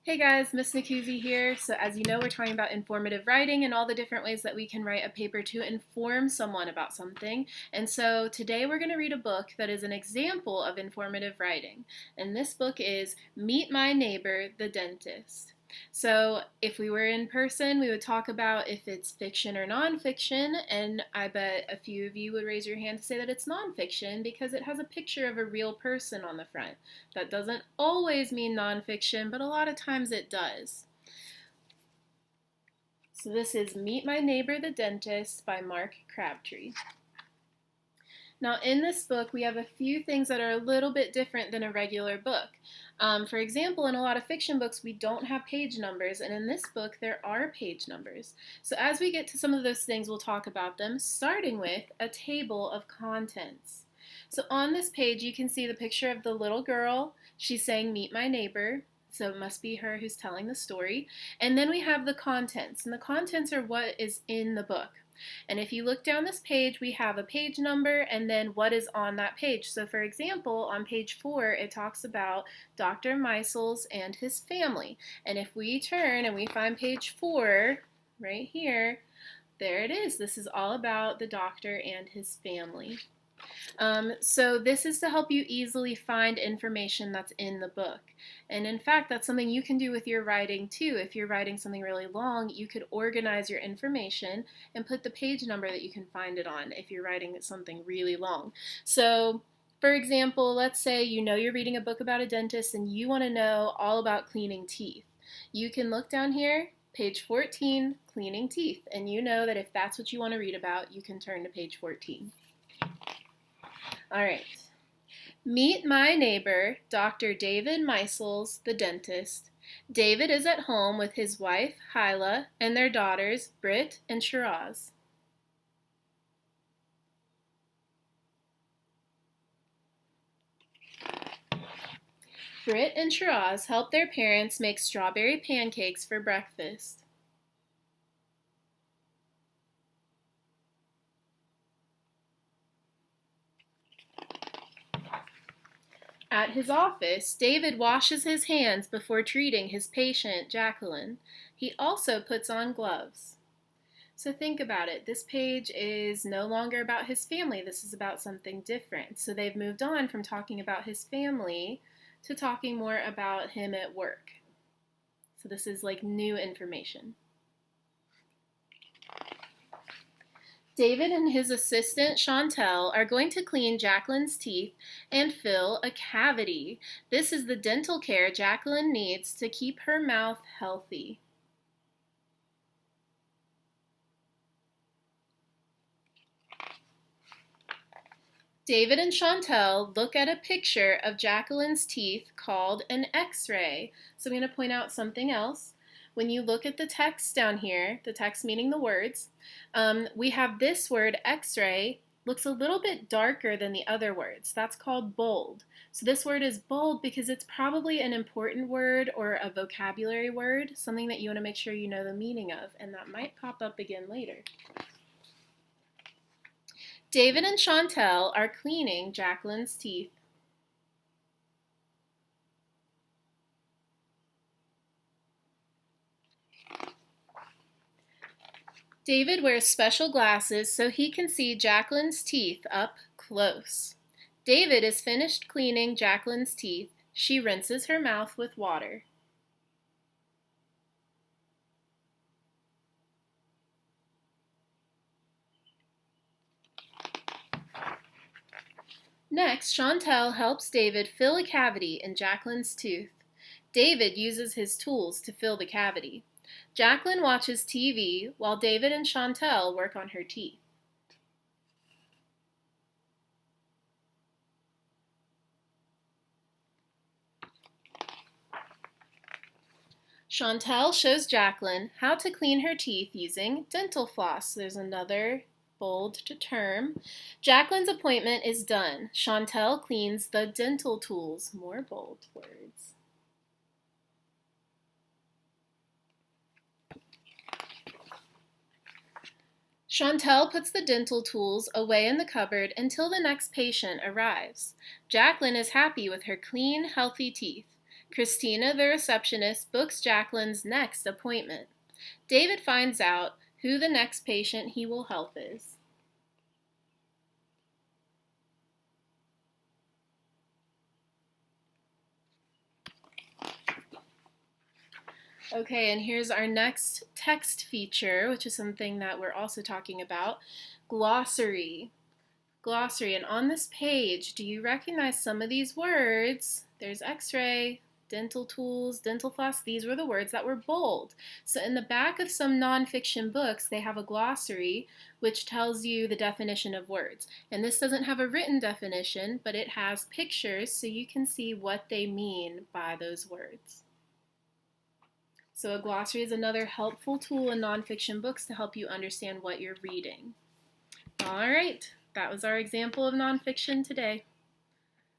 Hey guys, Miss Nikuzi here. So as you know, we're talking about informative writing and all the different ways that we can write a paper to inform someone about something. And so today we're going to read a book that is an example of informative writing. And this book is Meet My Neighbor, the Dentist. So if we were in person, we would talk about if it's fiction or nonfiction, and I bet a few of you would raise your hand to say that it's nonfiction because it has a picture of a real person on the front. That doesn't always mean nonfiction, but a lot of times it does. So this is Meet My Neighbor the Dentist by Mark Crabtree. Now in this book we have a few things that are a little bit different than a regular book. For example, in a lot of fiction books we don't have page numbers, and in this book there are page numbers. So as we get to some of those things, we'll talk about them, starting with a table of contents. So on this page you can see the picture of the little girl. She's saying meet my neighbor, so it must be her who's telling the story. And then we have the contents, and the contents are what is in the book. And if you look down this page, we have a page number and then what is on that page. So for example, on page 4, it talks about Dr. Meisels and his family. And if we turn and we find page 4 right here, there it is. This is all about the doctor and his family. So this is to help you easily find information that's in the book. And in fact, that's something you can do with your writing too. If you're writing something really long, you could organize your information and put the page number that you can find it on if you're writing something really long. So for example, let's say you know you're reading a book about a dentist and you want to know all about cleaning teeth. You can look down here, page 14, cleaning teeth, and you know that if that's what you want to read about, you can turn to page 14. All right. Meet my neighbor, Dr. David Meisels, the dentist. David is at home with his wife, Hyla, and their daughters, Britt and Shiraz. Britt and Shiraz help their parents make strawberry pancakes for breakfast. At his office, David washes his hands before treating his patient, Jacqueline. He also puts on gloves. So think about it. This page is no longer about his family. This is about something different. So they've moved on from talking about his family to talking more about him at work. So this is like new information. David and his assistant Chantel are going to clean Jacqueline's teeth and fill a cavity. This is the dental care Jacqueline needs to keep her mouth healthy. David and Chantel look at a picture of Jacqueline's teeth called an X-ray. So I'm going to point out something else. When you look at the text down here, the text meaning the words, we have this word X-ray looks a little bit darker than the other words. That's called bold. So this word is bold because it's probably an important word or a vocabulary word, something that you want to make sure you know the meaning of, and that might pop up again later. David and Chantel are cleaning Jacqueline's teeth. David wears special glasses so he can see Jacqueline's teeth up close. David is finished cleaning Jacqueline's teeth. She rinses her mouth with water. Next, Chantel helps David fill a cavity in Jacqueline's tooth. David uses his tools to fill the cavity. Jacqueline watches TV while David and Chantel work on her teeth. Chantel shows Jacqueline how to clean her teeth using dental floss. There's another bold term. Jacqueline's appointment is done. Chantel cleans the dental tools. More bold words. Chantel puts the dental tools away in the cupboard until the next patient arrives. Jacqueline is happy with her clean, healthy teeth. Christina, the receptionist, books Jacqueline's next appointment. David finds out who the next patient he will help is. Okay, and here's our next text feature, which is something that we're also talking about, glossary. Glossary, and on this page, do you recognize some of these words? There's x-ray, dental tools, dental floss. These were the words that were bold. So in the back of some nonfiction books, they have a glossary which tells you the definition of words. And this doesn't have a written definition, but it has pictures so you can see what they mean by those words. So a glossary is another helpful tool in nonfiction books to help you understand what you're reading. All right, that was our example of nonfiction today.